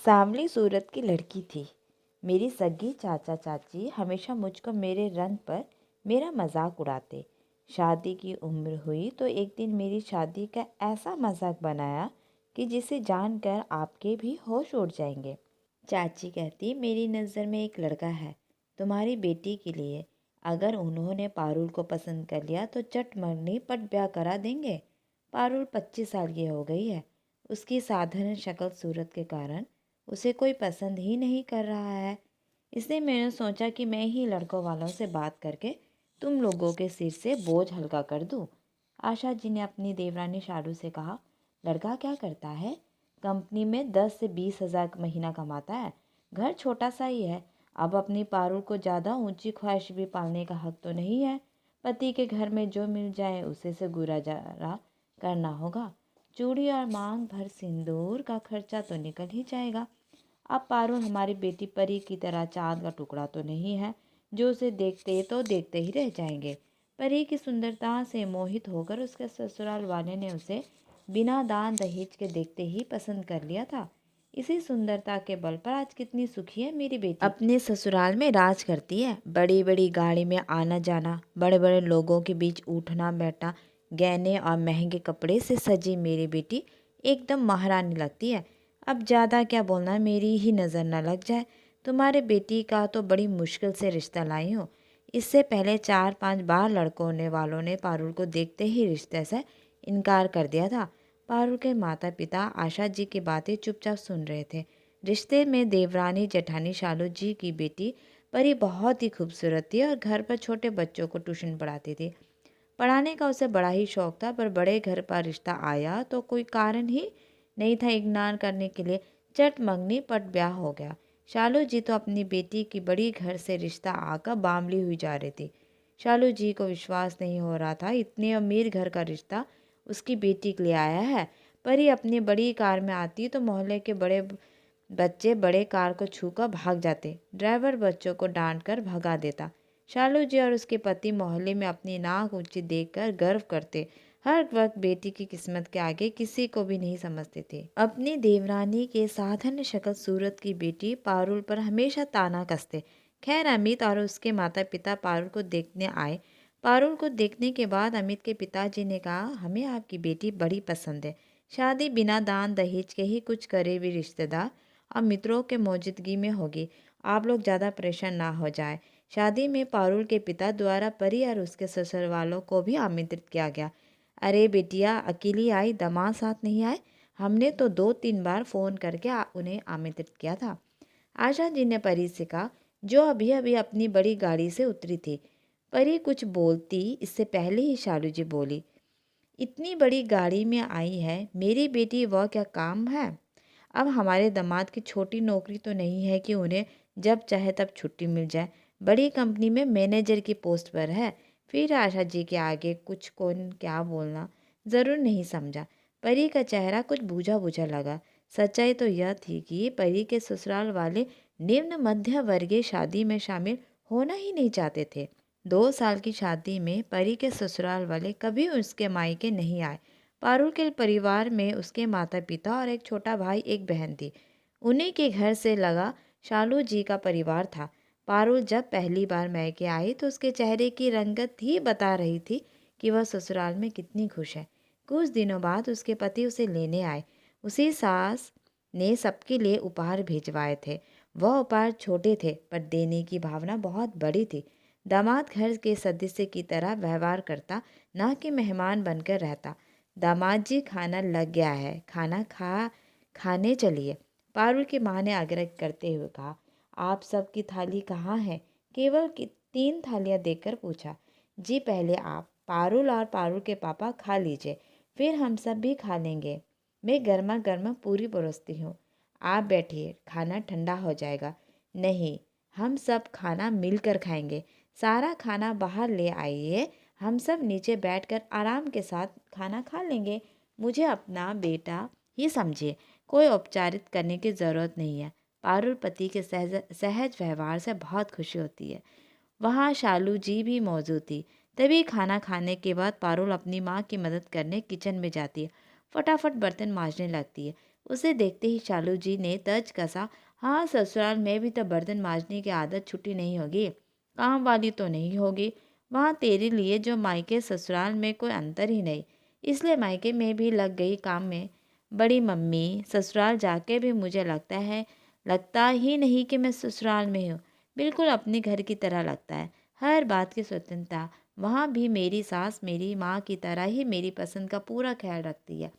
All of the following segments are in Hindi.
सांवली सूरत की लड़की थी। मेरी सगी चाचा चाची हमेशा मुझको मेरे रंग पर मेरा मजाक उड़ाते। शादी की उम्र हुई तो एक दिन मेरी शादी का ऐसा मजाक बनाया कि जिसे जानकर आपके भी होश उड़ जाएंगे। चाची कहती, मेरी नज़र में एक लड़का है तुम्हारी बेटी के लिए। अगर उन्होंने पारुल को पसंद कर लिया तो चट मरनी पट ब्याह करा देंगे। पारुल 25 साल की हो गई है। उसकी साधारण शक्ल सूरत के कारण उसे कोई पसंद ही नहीं कर रहा है। इसलिए मैंने सोचा कि मैं ही लड़कों वालों से बात करके तुम लोगों के सिर से बोझ हल्का कर दूं। आशा जी ने अपनी देवरानी शालू से कहा, लड़का क्या करता है? कंपनी में 10 से 20 हज़ार महीना कमाता है। घर छोटा सा ही है। अब अपनी पारुल को ज़्यादा ऊंची ख्वाहिश भी पालने का हक तो नहीं है। पति के घर में जो मिल जाए उसे से गुजारा करना होगा। चूड़ी और मांग भर सिंदूर का खर्चा तो निकल ही जाएगा। अब पारुल हमारी बेटी परी की तरह चाँद का टुकड़ा तो नहीं है जो उसे देखते तो देखते ही रह जाएंगे। परी की सुंदरता से मोहित होकर उसके ससुराल वाले ने उसे बिना दान दहेज के देखते ही पसंद कर लिया था। इसी सुंदरता के बल पर आज कितनी सुखी है मेरी बेटी। अपने ससुराल में राज करती है। बड़ी बड़ी गाड़ी में आना जाना, बड़े बड़े लोगों के बीच उठना बैठना, गहने और महंगे कपड़े से सजी मेरी बेटी एकदम महारानी लगती है। अब ज़्यादा क्या बोलना, मेरी ही नज़र न लग जाए। तुम्हारे बेटी का तो बड़ी मुश्किल से रिश्ता लाई हूँ। इससे पहले 4-5 बार लड़कों ने वालों ने पारुल को देखते ही रिश्ते से इनकार कर दिया था। पारुल के माता पिता आशा जी की बातें चुपचाप सुन रहे थे। रिश्ते में देवरानी जेठानी शालू जी की बेटी परी बहुत ही खूबसूरत थी और घर पर छोटे बच्चों को ट्यूशन पढ़ाती थी। पढ़ाने का उसे बड़ा ही शौक था, पर बड़े घर पर रिश्ता आया तो कोई कारण ही नहीं था इग्नोर करने के लिए। चट मंगनी पट ब्याह हो गया। शालू जी तो अपनी बेटी की बड़ी घर से रिश्ता आकर बामली हुई जा रही थी। शालू जी को विश्वास नहीं हो रहा था इतने अमीर घर का रिश्ता उसकी बेटी के लिए आया है। परी अपनी बड़ी कार में आती तो मोहल्ले के बड़े बच्चे बड़े कार को छूकर भाग जाते। ड्राइवर बच्चों को डांट कर भगा देता। शालू जी और उसके पति मोहल्ले में अपनी नाक ऊंची देखकर गर्व करते। हर वक्त बेटी की किस्मत के आगे किसी को भी नहीं समझते थे। अपनी देवरानी के साधारण शक्ल सूरत की बेटी पारुल पर हमेशा ताना कसते। खैर अमित और उसके माता पिता पारुल को देखने आए। पारुल को देखने के बाद अमित के पिताजी ने कहा, हमें आपकी बेटी बड़ी पसंद है। शादी बिना दान दहेज के ही कुछ करीबी रिश्तेदार और मित्रों के मौजूदगी में होगी। आप लोग ज़्यादा परेशान ना हो जाए। शादी में पारुल के पिता द्वारा परी और उसके ससुर वालों को भी आमंत्रित किया गया। अरे बेटिया अकेली आई, दामाद साथ नहीं आए? हमने तो 2-3 बार फ़ोन करके उन्हें आमंत्रित किया था। आशा जी ने परी से कहा, जो अभी अभी अपनी बड़ी गाड़ी से उतरी थी। परी कुछ बोलती इससे पहले ही शालू जी बोली, इतनी बड़ी गाड़ी में आई है मेरी बेटी, वह क्या काम है? अब हमारे दामाद की छोटी नौकरी तो नहीं है कि उन्हें जब चाहे तब छुट्टी मिल जाए। बड़ी कंपनी में मैनेजर की पोस्ट पर है। फिर आशा जी के आगे कुछ कौन क्या बोलना ज़रूर नहीं समझा। परी का चेहरा कुछ बूझा बूझा लगा। सच्चाई तो यह थी कि परी के ससुराल वाले निम्न मध्य वर्गीय शादी में शामिल होना ही नहीं चाहते थे। 2 साल की शादी में परी के ससुराल वाले कभी उसके मायके नहीं आए। पारुल के परिवार में उसके माता पिता और एक छोटा भाई एक बहन थी। उन्हीं के घर से लगा शालू जी का परिवार था। पारुल जब पहली बार मायके आई तो उसके चेहरे की रंगत ही बता रही थी कि वह ससुराल में कितनी खुश है। कुछ दिनों बाद उसके पति उसे लेने आए। उसी सास ने सबके लिए उपहार भिजवाए थे। वह उपहार छोटे थे पर देने की भावना बहुत बड़ी थी। दामाद घर के सदस्य की तरह व्यवहार करता, ना कि मेहमान बनकर रहता। दामाद जी खाना लग गया है, खाने चलिए। पारुल की माँ ने आग्रह करते हुए कहा, आप सबकी थाली कहाँ है? केवल 3 थालियाँ देकर पूछा। जी पहले आप, पारुल और पारुल के पापा खा लीजिए, फिर हम सब भी खा लेंगे। मैं गर्मा गर्मा पूरी परोसती हूँ। आप बैठिए, खाना ठंडा हो जाएगा। नहीं, हम सब खाना मिलकर खाएंगे। सारा खाना बाहर ले आइए, हम सब नीचे बैठकर आराम के साथ खाना खा लेंगे। मुझे अपना बेटा ही समझिए, कोई औपचारिक करने की ज़रूरत नहीं है। पारुल पति के सहज व्यवहार से बहुत खुशी होती है। वहाँ शालू जी भी मौजूद थी। तभी खाना खाने के बाद पारुल अपनी माँ की मदद करने किचन में जाती है। फटाफट बर्तन मांजने लगती है। उसे देखते ही शालू जी ने तर्ज कसा, हाँ ससुराल में भी तो बर्तन मांजने की आदत छुट्टी नहीं होगी, काम वाली तो नहीं होगी। वहाँ तेरे लिए जो मायके ससुराल में कोई अंतर ही नहीं, इसलिए मायके में भी लग गई काम में। बड़ी मम्मी, ससुराल जाके भी मुझे लगता ही नहीं कि मैं ससुराल में हूँ। बिल्कुल अपने घर की तरह लगता है। हर बात की स्वतंत्रता। वहाँ भी मेरी सास मेरी माँ की तरह ही मेरी पसंद का पूरा ख्याल रखती है,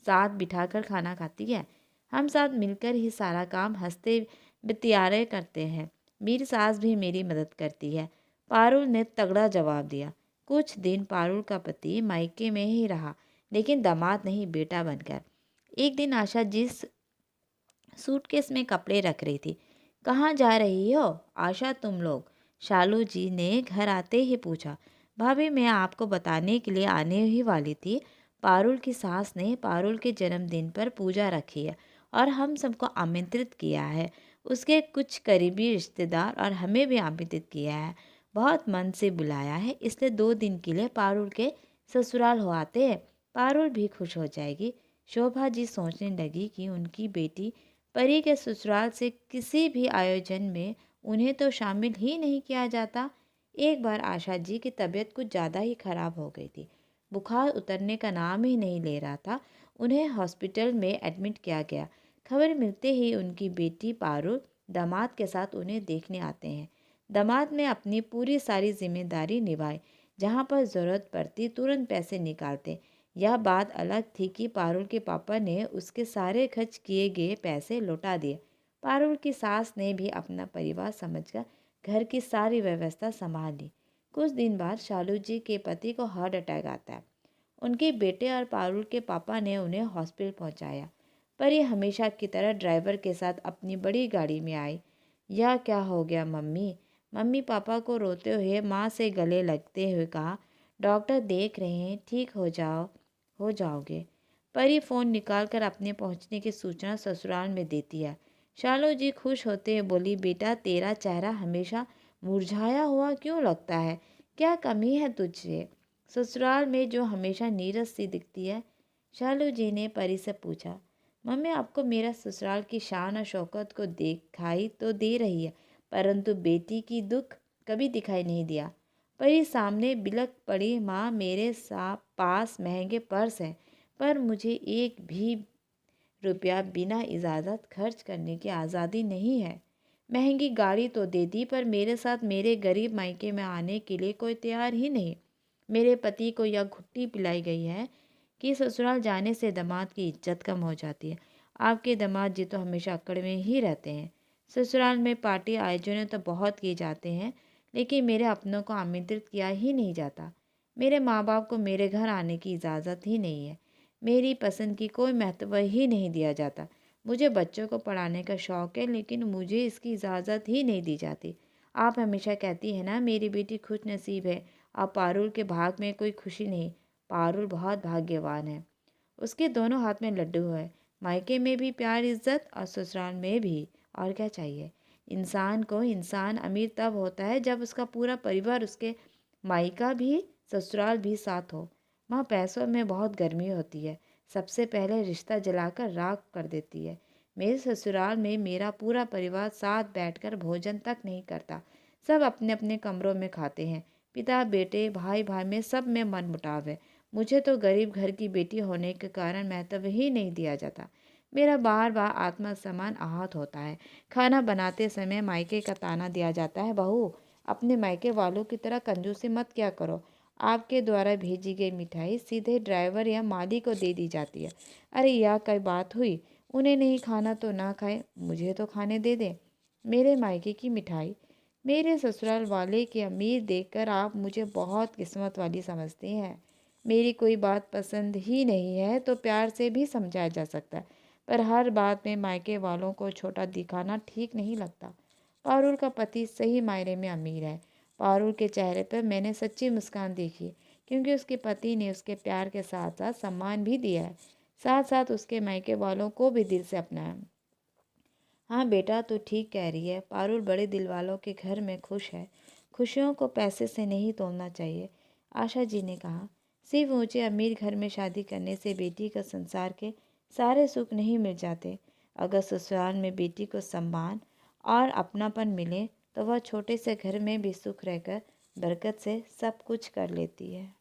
साथ बिठाकर खाना खाती है। हम साथ मिलकर ही सारा काम हंसते बितियारे करते हैं। मेरी सास भी मेरी मदद करती है। पारुल ने तगड़ा जवाब दिया। कुछ दिन पारुल का पति मायके में ही रहा, लेकिन दामाद नहीं, बेटा बनकर। एक दिन आशा जिस सूटकेस में कपड़े रख रही थी, कहाँ जा रही हो आशा तुम लोग? शालू जी ने घर आते ही पूछा। भाभी मैं आपको बताने के लिए आने ही वाली थी। पारुल की सास ने पारुल के जन्मदिन पर पूजा रखी है और हम सबको आमंत्रित किया है। उसके कुछ करीबी रिश्तेदार और हमें भी आमंत्रित किया है। बहुत मन से बुलाया है, इसलिए 2 दिन के लिए पारुल के ससुराल हो आते हैं। पारुल भी खुश हो जाएगी। शोभा जी सोचने लगी कि उनकी बेटी परी के ससुराल से किसी भी आयोजन में उन्हें तो शामिल ही नहीं किया जाता। एक बार आशा जी की तबीयत कुछ ज़्यादा ही खराब हो गई थी। बुखार उतरने का नाम ही नहीं ले रहा था। उन्हें हॉस्पिटल में एडमिट किया गया। खबर मिलते ही उनकी बेटी पारुल दामाद के साथ उन्हें देखने आते हैं। दामाद ने अपनी पूरी सारी जिम्मेदारी निभाई। जहाँ पर ज़रूरत पड़ती तुरंत पैसे निकालते। यह बात अलग थी कि पारुल के पापा ने उसके सारे खर्च किए गए पैसे लौटा दिए। पारुल की सास ने भी अपना परिवार समझकर घर की सारी व्यवस्था संभाल ली। कुछ दिन बाद शालू जी के पति को हार्ट अटैक आता है। उनके बेटे और पारुल के पापा ने उन्हें हॉस्पिटल पहुंचाया। पर ये हमेशा की तरह ड्राइवर के साथ अपनी बड़ी गाड़ी में आई। यह क्या हो गया मम्मी? मम्मी पापा को रोते हुए माँ से गले लगते हुए कहा, डॉक्टर देख रहे हैं, ठीक हो जाओगे। परी फ़ोन निकालकर अपने पहुंचने की सूचना ससुराल में देती है। शालू जी खुश होते हुए बोली, बेटा तेरा चेहरा हमेशा मुरझाया हुआ क्यों लगता है? क्या कमी है तुझे ससुराल में जो हमेशा नीरस सी दिखती है? शालू जी ने परी से पूछा। मम्मी आपको मेरा ससुराल की शान और शौकत को दिखाई तो दे रही है, परंतु बेटी की दुख कभी दिखाई नहीं दिया। परी सामने बिलक पड़ी, माँ मेरे पास महंगे पर्स हैं, पर मुझे एक भी रुपया बिना इजाज़त खर्च करने की आज़ादी नहीं है। महंगी गाड़ी तो दे दी, पर मेरे साथ मेरे गरीब मायके में आने के लिए कोई तैयार ही नहीं। मेरे पति को यह घुट्टी पिलाई गई है कि ससुराल जाने से दामाद की इज्जत कम हो जाती है। आपके दामाद जी तो हमेशा अकड़ में ही रहते हैं। ससुराल में पार्टी आयोजन तो बहुत किए जाते हैं, लेकिन मेरे अपनों को आमंत्रित किया ही नहीं जाता। मेरे माँ बाप को मेरे घर आने की इजाज़त ही नहीं है। मेरी पसंद की कोई महत्व ही नहीं दिया जाता। मुझे बच्चों को पढ़ाने का शौक़ है, लेकिन मुझे इसकी इजाज़त ही नहीं दी जाती। आप हमेशा कहती है ना मेरी बेटी खुश नसीब है, अब पारुल के भाग में कोई खुशी नहीं। पारुल बहुत भाग्यवान है। उसके दोनों हाथ में लड्डू है। मायके में भी प्यार इज्जत और ससुराल में भी। और क्या चाहिए? इंसान अमीर तब होता है जब उसका पूरा परिवार, उसके मायका भी ससुराल भी साथ हो। वहाँ पैसों में बहुत गर्मी होती है। सबसे पहले रिश्ता जलाकर राख कर देती है। मेरे ससुराल में मेरा पूरा परिवार साथ बैठकर भोजन तक नहीं करता। सब अपने अपने कमरों में खाते हैं। पिता बेटे भाई भाई में सब में मनमुटाव है। मुझे तो गरीब घर की बेटी होने के कारण महत्व ही नहीं दिया जाता। मेरा बार बार आत्मसम्मान आहत होता है। खाना बनाते समय मायके का ताना दिया जाता है, बहू अपने मायके वालों की तरह कंजूसी मत क्या करो। आपके द्वारा भेजी गई मिठाई सीधे ड्राइवर या माली को दे दी जाती है। अरे यह कोई बात हुई? उन्हें नहीं खाना तो ना खाए, मुझे तो खाने दे दे। मेरे मायके की मिठाई मेरे ससुराल वाले के अमीर देखकर आप मुझे बहुत किस्मत वाली समझते हैं। मेरी कोई बात पसंद ही नहीं है तो प्यार से भी समझाया जा सकता है, पर हर बात में मायके वालों को छोटा दिखाना ठीक नहीं लगता। पारुल का पति सही मायने में अमीर है। पारुल के चेहरे पर मैंने सच्ची मुस्कान देखी, क्योंकि उसके पति ने उसके प्यार के साथ साथ सम्मान भी दिया है, साथ साथ उसके मायके वालों को भी दिल से अपनाया। हाँ बेटा तू ठीक कह रही है, पारुल बड़े दिल वालों के घर में खुश है। खुशियों को पैसे से नहीं तोलना चाहिए, आशा जी ने कहा। सिर्फ ऊंचे अमीर घर में शादी करने से बेटी का संसार के सारे सुख नहीं मिल जाते। अगर ससुराल में बेटी को सम्मान और अपनापन मिले तो वह छोटे से घर में भी सुख रहकर बरकत से सब कुछ कर लेती है।